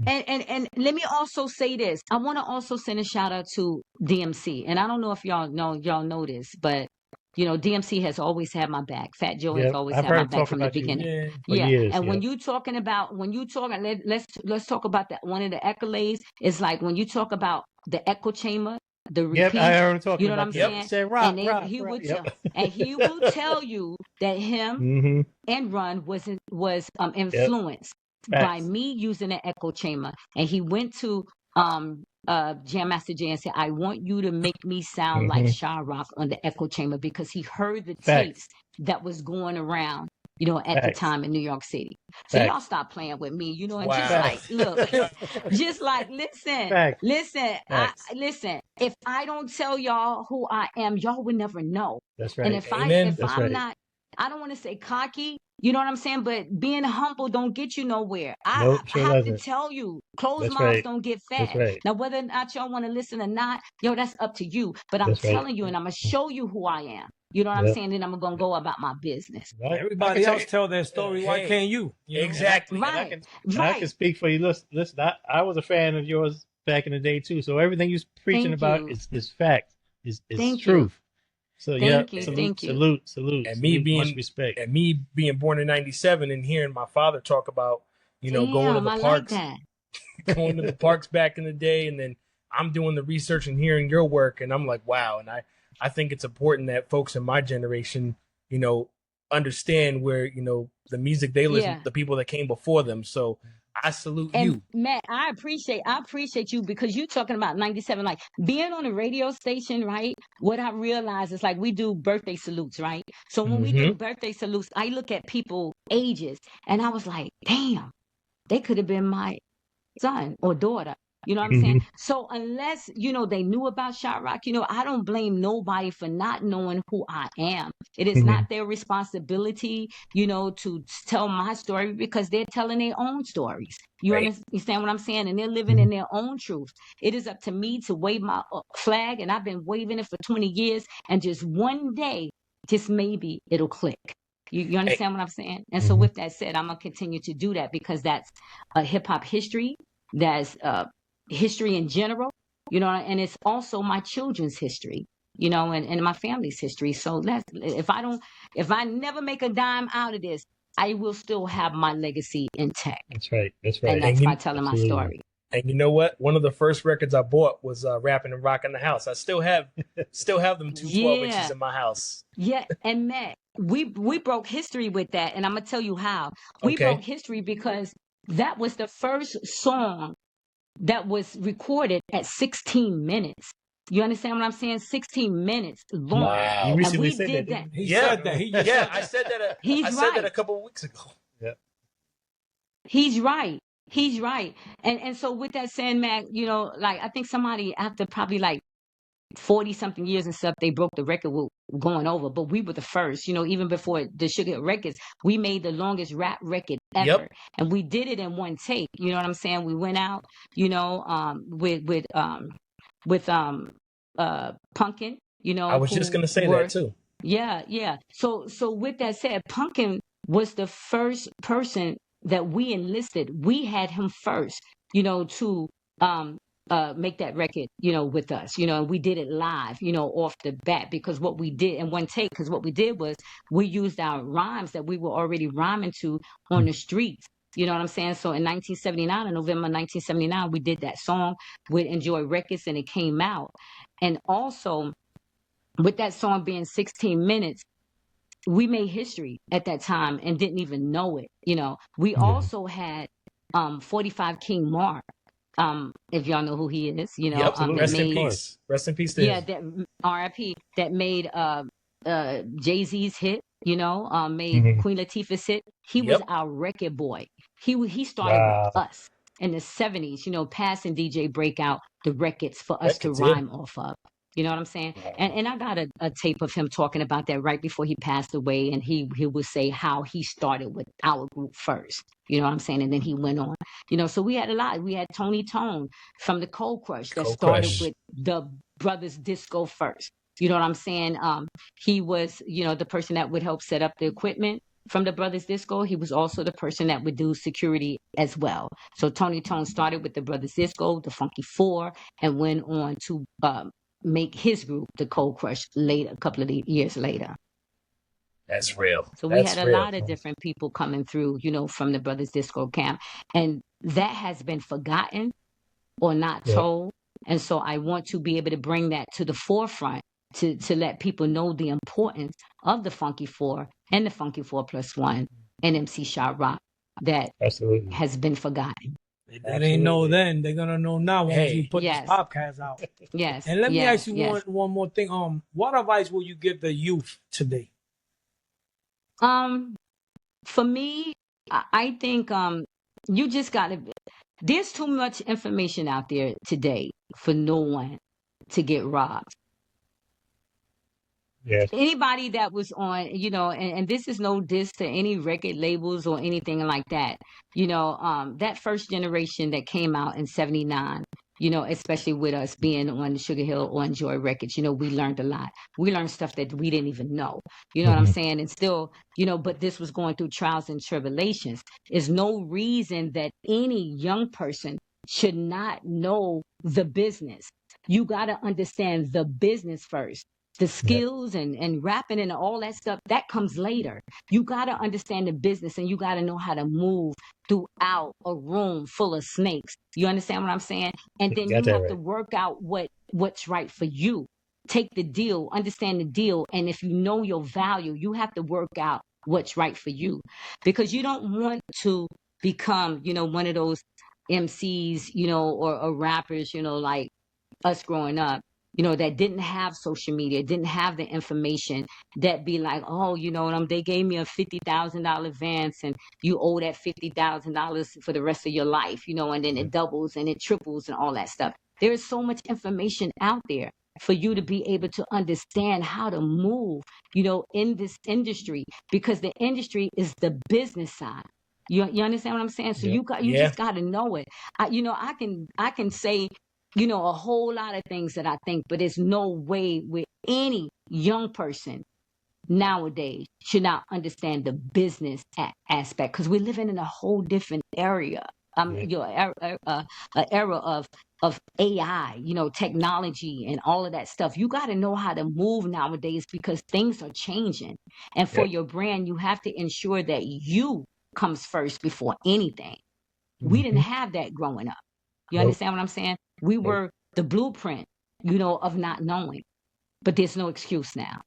And let me also say this. I want to also send a shout out to DMC. And I don't know if y'all know this, but DMC has always had my back. Fat Joe has always had my back from the beginning. When you talking about let's talk about that. One of the accolades is like when you talk about the echo chamber, the repeat. I heard him talking what I'm saying? Say, rock, and he will tell you that him and Run was influenced by me using an echo chamber. And he went to Jam Master Jay and said, I want you to make me sound like Sha'Rock on the echo chamber, because he heard the tapes that was going around, at the time in New York City. So y'all stop playing with me, and just like, listen, listen, if I don't tell y'all who I am, y'all would never know. That's right. And if I'm not, I don't want to say cocky, you know what I'm saying? But being humble don't get you nowhere. I have to tell you, closed mouths don't get fed. Now, whether or not y'all want to listen or not, that's up to you. But I'm telling you, and I'm going to show you who I am. You know what I'm saying? Then I'm going to go about my business. Right. Everybody else tell their story. Why can't you? Exactly. Right. I can speak for you. Listen, I was a fan of yours back in the day, too. So everything you're preaching about is fact, is truth. So thank you. Salute. And me being much respect. And me being born in '97 and hearing my father talk about, going to the parks, going to the parks back in the day, and then I'm doing the research and hearing your work, and I'm like, wow. And I think it's important that folks in my generation, understand where, the music they listen to, the people that came before them. So I salute you. Matt, I appreciate you, because you talking about 97, like being on a radio station, right? What I realize is like we do birthday salutes, right? So when we do birthday salutes, I look at people ages and I was like, damn, they could have been my son or daughter. You know what I'm saying? So unless, they knew about Sha'Rock, I don't blame nobody for not knowing who I am. It is not their responsibility, to tell my story, because they're telling their own stories. You understand what I'm saying? And they're living in their own truth. It is up to me to wave my flag, and I've been waving it for 20 years, and just one day, just maybe it'll click. You understand what I'm saying? And so with that said, I'm going to continue to do that, because that's a hip-hop history. That's history in general, and it's also my children's history, and my family's history. So if I never make a dime out of this, I will still have my legacy intact. That's right. And that's by telling my story. And you know what? One of the first records I bought was Rapping and Rockin' the House. I still have them 12 inches in my house. Yeah, and Matt, we broke history with that, and I'm gonna tell you how. We broke history because that was the first song that was recorded at 16 minutes. You understand what I'm saying? 16 minutes long. Wow. You recently said that. He said that. I said that. I said that a couple of weeks ago. Yeah. He's right. And so with that saying, Mac, like I think somebody after probably like 40 something years and stuff, they broke the record with going over, but we were the first, even before the Sugar Records, we made the longest rap record ever. And we did it in one take. You know what I'm saying? We went out, with Punkin, I was just going to say that too. Yeah. So with that said, Punkin was the first person that we enlisted. We had him first, to make that record, with us, and we did it live, off the bat, because what we did in one take, because what we did was we used our rhymes that we were already rhyming to on the streets. You know what I'm saying? So in 1979, in November 1979, we did that song with Enjoy Records, and it came out. And also with that song being 16 minutes, we made history at that time and didn't even know it. We also had 45 King Mark, if y'all know who he is, you know, Yep. that Rest in made, peace. Rest in peace to yeah, him. that R.I.P. that made Jay-Z's hit, you know, made Mhm. Queen Latifah's hit. He was Yep. our record boy. He started with Wow. us in the 70s, you know, passing DJ Breakout the records for us to Records, yeah. rhyme off of. You know what I'm saying? Wow. And I got a tape of him talking about that right before he passed away, and he would say how he started with our group first. You know what I'm saying? And then he went on. You know, so we had a lot. We had Tony Tone from the Cold Crush that Cold started Crush. with the Brothers Disco first. You know what I'm saying? He was, you know, the person that would help set up the equipment from the Brothers Disco. He was also the person that would do security as well. So Tony Tone started with the Brothers Disco, the Funky Four, and went on to make his group, the Cold Crush, later, a couple of years later. That's real. So we That's had a real. lot of different people coming through, you know, from the Brothers Disco camp. And that has been forgotten or not Yeah. told. And so I want to be able to bring that to the forefront to let people know the importance of the Funky Four and the Funky 4+1 and MC Sha'Rock that Absolutely. has been forgotten. They didn't know Absolutely. then. They're gonna know now once Hey. we put Yes. this podcast out. Yes. And let me yes, ask you yes. one more thing. What advice will you give the youth today? For me, I think you just gotta. There's too much information out there today for no one to get robbed. Yes. Anybody that was on, you know, and this is no diss to any record labels or anything like that, you know, that first generation that came out in 79, you know, especially with us being on Sugar Hill or Enjoy Records, you know, we learned a lot. We learned stuff that we didn't even know, you know what I'm saying? And still, you know, but this was going through trials and tribulations. There's no reason that any young person should not know the business. You got to understand the business first. The skills and rapping and all that stuff, that comes later. You got to understand the business, and you got to know how to move throughout a room full of snakes. You understand what I'm saying? And then Got you that have to right. work out what's right for you. Take the deal, understand the deal. And if you know your value, you have to work out what's right for you, because you don't want to become, you know, one of those MCs, you know, or rappers, you know, like us growing up, you know, that didn't have social media, didn't have the information, that be like, oh, you know, they gave me a $50,000 advance and you owe that $50,000 for the rest of your life, you know, and then it doubles and it triples and all that stuff. There is so much information out there for you to be able to understand how to move, you know, in this industry, because the industry is the business side. You understand what I'm saying? So Yep. you Yeah. just got to know it. You know, I can say, you know, a whole lot of things that I think, but there's no way with any young person nowadays should not understand the business aspect, because we're living in a whole different area. You know, an era of AI, you know, technology and all of that stuff. You got to know how to move nowadays, because things are changing. And for your brand, you have to ensure that you comes first before anything. We didn't have that growing up. You Nope. understand what I'm saying? We were the blueprint, you know, of not knowing. But there's no excuse now.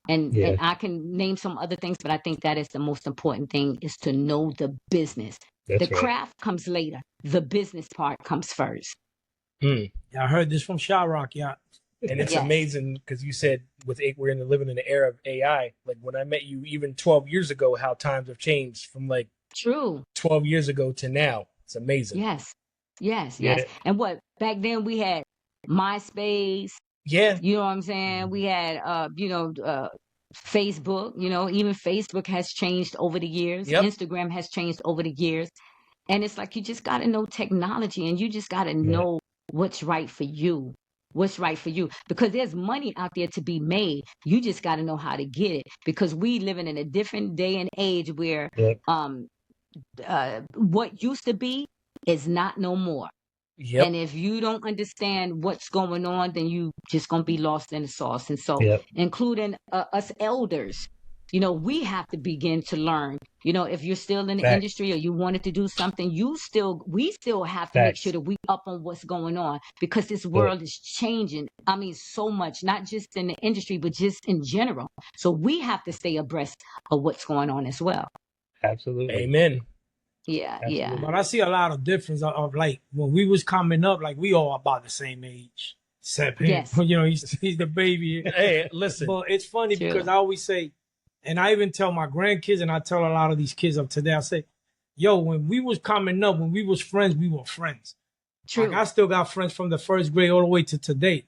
And Yeah. I can name some other things, but I think that is the most important thing, is to know the business. That's The right. craft comes later. The business part comes first. Hmm. Yeah, I heard this from Sha'Rock, yeah. And it's Yes. amazing because you said we're living in the era of AI. Like when I met you even 12 years ago, how times have changed from like True. 12 years ago to now. It's amazing. Yes. Yes. Yeah. Yes. And what, back then we had MySpace, Yeah. you know what I'm saying? We had, you know, Facebook, you know, even Facebook has changed over the years. Yep. Instagram has changed over the years. And it's like, you just got to know technology, and you just got to know what's right for you. What's right for you, because there's money out there to be made. You just got to know how to get it, because we living in a different day and age where what used to be is not no more. Yep. And if you don't understand what's going on, then you just gonna be lost in the sauce. And so, including us elders, you know, we have to begin to learn. You know, if you're still in the industry or you wanted to do something, we still have to make sure that we up on what's going on, because this world is changing. I mean, so much, not just in the industry, but just in general. So we have to stay abreast of what's going on as well. Absolutely. Amen. Yeah, yeah. Absolutely. But I see a lot of difference of like when we was coming up, like we all about the same age. Except him. Yes. You know, he's the baby. Hey, listen. But it's funny True. because I always say, and I even tell my grandkids, and I tell a lot of these kids of today, I say, yo, when we was coming up, when we was friends, we were friends. True. Like I still got friends from the first grade all the way to today.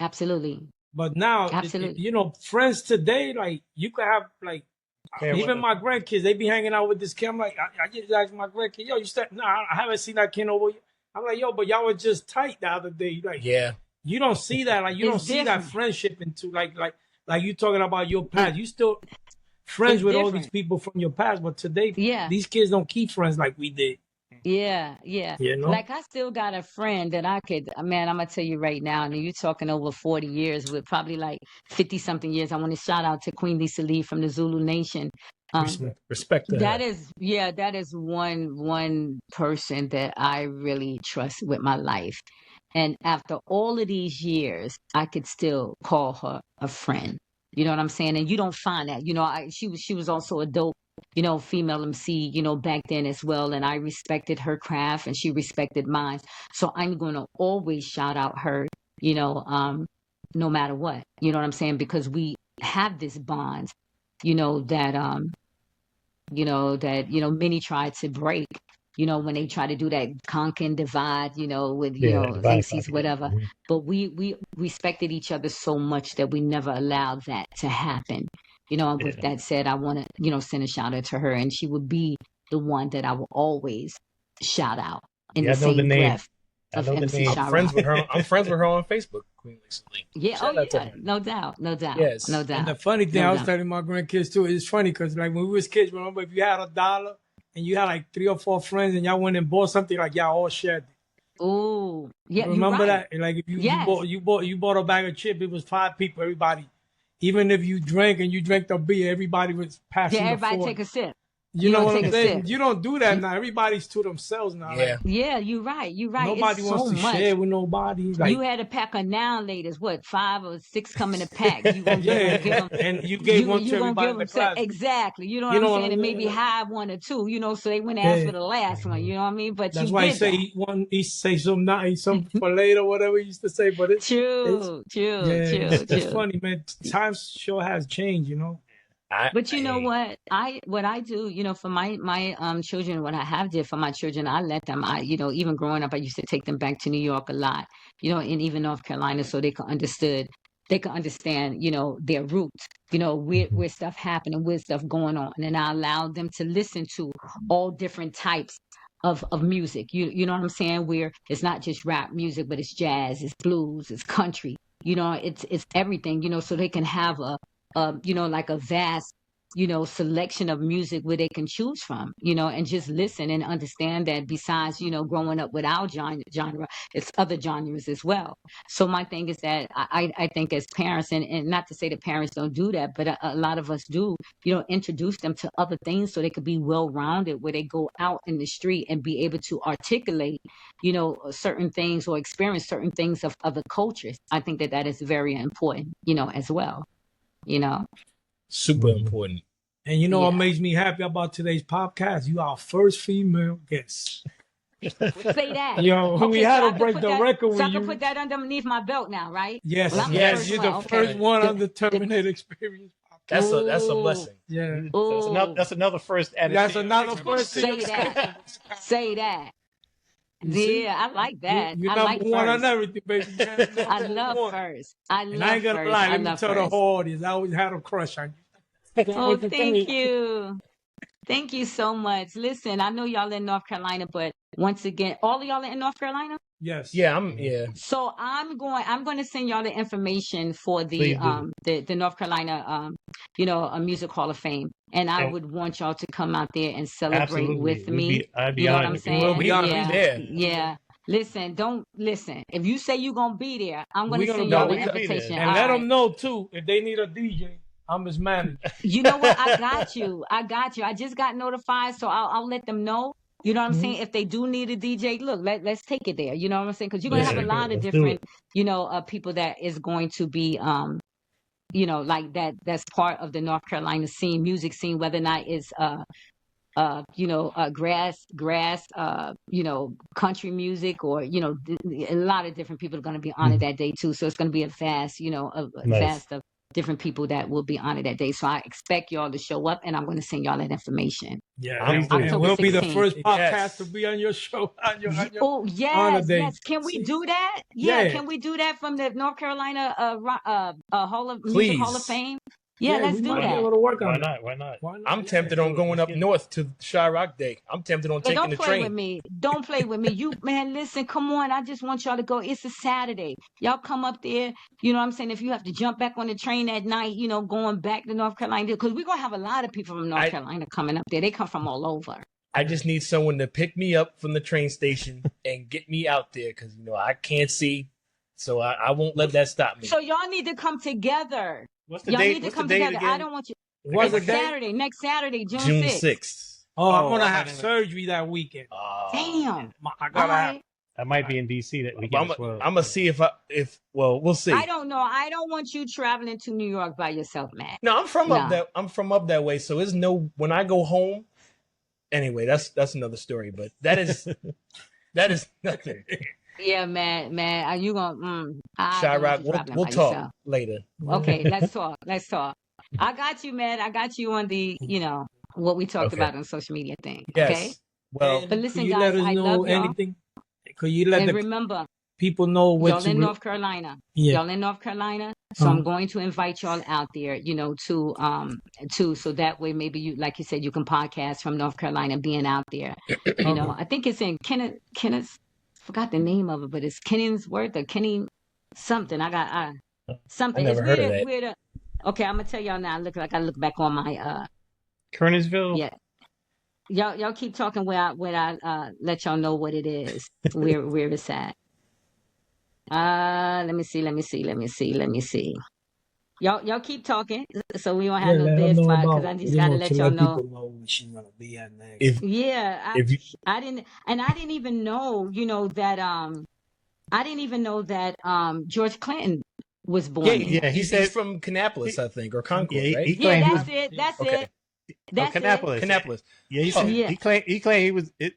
Absolutely. But now, Absolutely. you know, friends today, like you could have like, even my grandkids, they be hanging out with this kid. I'm like, I just asked my grandkid, yo, you said, no, I haven't seen that kid over here. I'm like, yo, but y'all were just tight the other day. Like, Yeah. you don't see that. Like, you It's don't see that different. friendship into like you talking about your past. You still friends It's with all different. these people from your past, but today, Yeah. these kids don't keep friends like we did. Yeah, yeah. You know? Like I still got a friend that I could, man, I'm gonna tell you right now, and you're talking over 40 years with probably like 50 something years. I want to shout out to Queen Lisa Lee from the Zulu Nation. Respect to That her. is, yeah, that is one person that I really trust with my life. And after all of these years, I could still call her a friend. You know what I'm saying? And you don't find that. You know, she was also a dope, you know, female MC, you know, back then as well. And I respected her craft and she respected mine. So I'm gonna always shout out her, you know, no matter what. You know what I'm saying? Because we have this bond, you know, that many try to break, you know, when they try to do that conquer and divide, you know, with, you know, divide and MCs, conquer. whatever. Mhm. But we respected each other so much that we never allowed that to happen. You know, and with that said, I want to, you know, send a shout out to her, and she would be the one that I will always shout out in Yeah, the I know the same name. breath I of know the MC name. I'm friends Sha'Rock. with her. I'm friends with her on Facebook, Queen Lisa Lee. Yeah, Shout out to her. no doubt, no doubt, Yes. no And doubt. the funny thing, No I was doubt. telling my grandkids too, it's funny because like when we was kids, remember if you had $1 and you had like 3 or 4 friends and y'all went and bought something, like y'all all shared it. Ooh, yeah, you Remember right. that? Like if you Yes. you bought a bag of chips, it was 5 people, everybody. Even if you drank and you drank the beer, everybody was passing Yeah, the everybody 40. take a sip. You know don't what take I'm a saying? sip. You don't do that now. Everybody's to themselves now. Yeah. Like, Yeah, you're right. You're right. nobody It's wants so to much. share with nobody. Like, You had a pack of now ladies, what, 5 or 6 come in a pack. You gonna give them, and you gave one to you gonna everybody give in the them class. exactly. You know what You I'm know what saying? I And mean? maybe hide 1 or 2. You know, so they wouldn't ask for the last one. You know what I mean? But That's you why he did say that. eat one, he say some not eat some for later, whatever he used to say. But it's True. it's funny, man. Times sure has changed, you know. But you know what I do, you know, for my children, what I have did for my children, I let them, you know, even growing up, I used to take them back to New York a lot, you know, and even North Carolina, so they could understand, you know, their roots, you know, where stuff happening, where stuff going on, and I allowed them to listen to all different types of music. You know what I'm saying? Where it's not just rap music, but it's jazz, it's blues, it's country. You know, it's everything. You know, so they can have you know, like a vast, you know, selection of music where they can choose from, you know, and just listen and understand that besides, you know, growing up with our genre, it's other genres as well. So my thing is that I think as parents, and not to say that parents don't do that, but a lot of us do, you know, introduce them to other things so they could be well-rounded where they go out in the street and be able to articulate, you know, certain things or experience certain things of other cultures. I think that is very important, you know, as well. You know, Super important. And you know what makes me happy about today's podcast? You are our first female guest. Say that. Yo, we had to break the record with so you. I can put that underneath my belt now, right? Yes, well, yes, you're the first one on the Terminator Experience podcast. That's a blessing. Yeah. So that's another first. That's another first. Say that. Say that. Yeah, I like that. You're I number like one first. on everything, baby. I love first. I love and I ain't gonna first. lie, I let me love tell the first. whole audience, I always had a crush on you. Oh, thank you. Thank you so much. Listen, I know y'all in North Carolina, but once again, all of y'all are in North Carolina? Yes. Yeah, So I'm going to send y'all the information for the North Carolina you know, a Music Hall of Fame, and I would want y'all to come out there and celebrate with me. I'd be you know honored. what I'm saying? We'll be there. Yeah. Listen, don't listen. If you say you're gonna be there, I'm gonna send go. y'all We the gonna be invitation. And let them know too, if they need a DJ, I'm his manager. You know what? I got you. I just got notified, so I'll let them know. You know what I'm saying? If they do need a DJ, look, let's take it there. You know what I'm saying? Because you're gonna have a lot of different, you know, people that is going to be, you know, like that's part of the North Carolina scene, music scene, whether or not it's grass, country music, or a lot of different people are going to be honored that day too. So it's going to be a vast, a Nice. vast of different people that will be honored that day. So I expect y'all to show up, and I'm going to send y'all that information. Yeah, Please do. and we'll be the 16th. first podcast Yes. to be on your show. On your Oh honor yes, day. yes. Can we See? do that? Yeah, Yeah. can we do that from the North Carolina Hall of Music Please. Hall of Fame? Yeah, let's we do might be that. able to work on Why that. not? Why not? Why not? I'm Yeah. tempted on going Let's up get it. north to Sha'Rock Day. I'm tempted on Hey, taking don't the play train. with me. Don't play with me. You man, listen, come on. I just want y'all to go. It's a Saturday. Y'all come up there. You know what I'm saying? If you have to jump back on the train at night, going back to North Carolina, because we're gonna have a lot of people from North Carolina coming up there. They come from all over. I just need someone to pick me up from the train station and get me out there because I can't see, so I won't let that stop me. So y'all need to come together. What's the Y'all date? need to What's come the date together. again? I don't want you. What's the It's date? next Saturday, June June 6th. 6th. Oh, I'm Oh, gonna I have didn't- surgery that weekend. Damn. I All gotta have. right. I might be in DC that I'm weekend as well. gonna see if we'll see. I don't know. I don't want you traveling to New York by yourself, Matt. No, I'm from Nah. I'm from up that way, so it's no when I go home. Anyway, that's another story, but that is nothing. Yeah, man. You gonna? I don't want Sha'Rock, you traveling we'll by talk yourself. later. Okay, let's talk. Let's talk. I got you, man. I got you on the, what we talked Okay. about on social media thing. Yes. Okay. Well, And But listen, could you guys, let us I know love y'all. anything? Could you let And the remember, people know what y'all in you? North Carolina. Yeah. Y'all in North Carolina. So I'm going to invite y'all out there, so that way maybe you, like you said, you can podcast from North Carolina being out there. I think it's in Kenneth, forgot the name of it, but it's Kenningsworth or Kenny something. Something. I never It's heard of weird. that. Weird. Okay, I'm gonna tell y'all now. I gotta look back on my Kernersville? yeah. Y'all keep talking where I let y'all know what it is. Where it's at. Let me see. Y'all keep talking so we don't have no let dead them know spot because about, I just gotta let to y'all let know. people know where she's gonna be at next. I didn't even know, I didn't even know that George Clinton was born. yeah, there. he's from Kannapolis, I think, or Concord, Yeah, right? he Yeah, claimed that's it. That's Okay. it. That's Kannapolis. Kannapolis. Yeah, he said Yeah. he claimed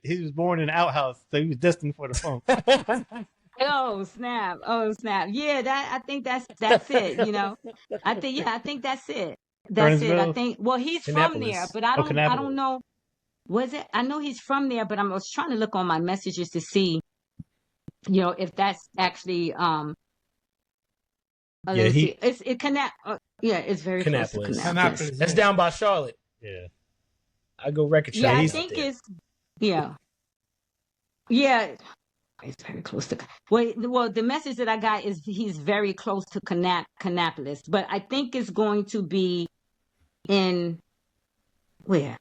he was born in an outhouse, so he was destined for the phone. it. Oh snap! Yeah, I think that's it. I think that's it. That's it. I Kernersville? think. Well, he's from there, Kannapolis. but I don't Kannapolis. know. Was it? I know he's from there, but I was trying to look on my messages to see, if that's actually Yeah, let's see. It's very close to Kannapolis. Kannapolis. That's down by Charlotte. Yeah. I go record Yeah, shop I out think there. it's yeah. It's very close to. Well, the message that I got is he's very close to Kannapolis, but I think it's going to be in where?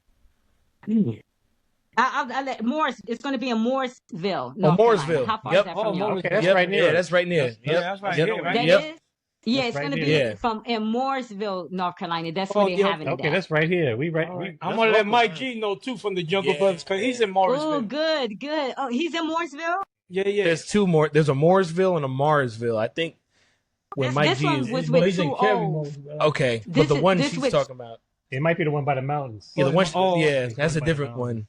I'll let Morris. It's going to be in Morrisville, North Morrisville. Carolina. How far Yep. is that from y'all? Okay, that's Yep. right near. Yeah, that's right near. That's- Yep. that's right Yep. here, right? That Yep. is? Yeah, That's it's right going to be there. in Mooresville, North Carolina. That's where they're yeah, having it Okay, at. that's right here. All right. I'm that's gonna let local. Mike G know too from the Jungle Yeah. Brothers because he's in Oh, Morrisville. good. Oh, he's in Mooresville? Yeah. There's two more. There's a Mooresville and a Marsville. I think where Mike This G one is. was But with he's in two Kevin O's. Morrisville. Okay, but This the is- one this she's which- talking about. It might be the one by the mountains. Yeah, the one. Oh, Yeah, that's a one by different the one.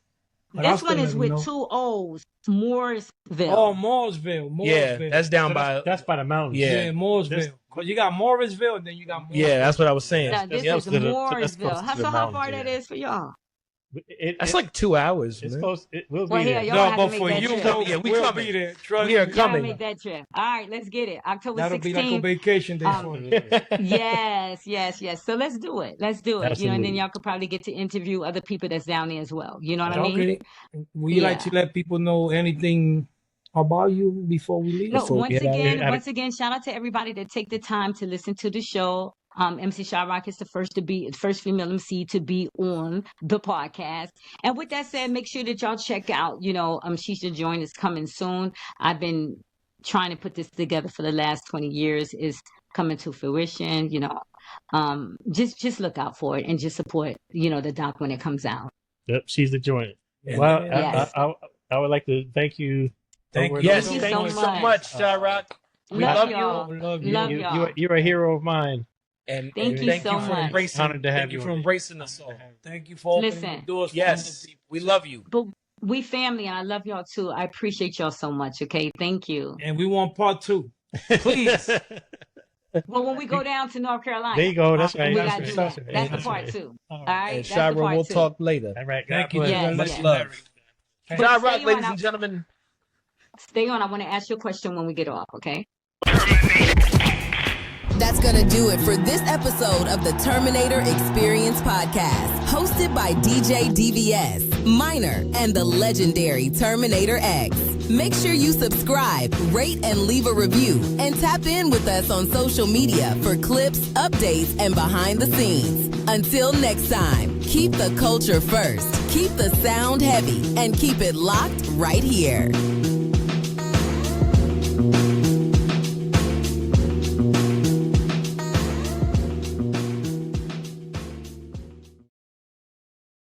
But I'll This one still is let him with know. two O's. Mooresville. Oh, Mooresville. Yeah, that's down So by. that's by the mountains. Yeah. Yeah, Mooresville. Because you got Morrisville and then you got Mooresville. Yeah, that's what I was saying. Now, this Yep. is to the- so that's Mooresville. close to the How far mountains, that yeah. is for y'all? That's like 2 hours. It's man. close. We'll Well, be here, there. y'all No, have but to make for that you, trip. Yeah, we we'll coming. be there. Trust We are me. Y'all gotta coming. make that trip. All right, let's get it. October That'll be like a 16th. vacation day for us. Yes. So let's do it. And then Absolutely. y'all could probably get to interview other people that's down there as well. You know what I mean? Okay. Would you like to let people know anything about you before we leave? No, Before we get out of here. once again, shout out to everybody that take the time to listen to the show. MC Sha'Rock is the first female MC to be on the podcast. And with that said, make sure that y'all check out, Shisha Joint is coming soon. I've been trying to put this together for the last 20 years. Is coming to fruition, just look out for it and just support, the doc when it comes out. Yep, she's the joint. Yeah. Well, Yes. I would like to thank you. Thank you. Yes, Thank you thank so you so much. much, Sha'Rock. We Love love y'all. you. Love you. Love y'all. You're a hero of mine. And Thank you thank so you for much. embracing. Honored to have thank you you for on. embracing us all. Thank you for opening Listen. the doors for Yes, other people. we love you. But we family, and I love y'all too. I appreciate y'all so much. Okay, thank you. And we want part 2. Please. Well, when we go down to North Carolina, There you go. That's right. we that's gotta right. do That's that. right. That's That's the part right. 2. All All right. right, And that's the Sha'Rock, part we'll 2. talk later. All right. Thank God you, bless. Yes, Much yes. love. But Sha'Rock, stay ladies on. and gentlemen. Stay on. I want to ask you a question when we get off. Okay. That's going to do it for this episode of the Terminator Experience Podcast, hosted by DJ DVS, Minor, and the legendary Terminator X. Make sure you subscribe, rate, and leave a review, and tap in with us on social media for clips, updates, and behind the scenes. Until next time, keep the culture first, keep the sound heavy, and keep it locked right here.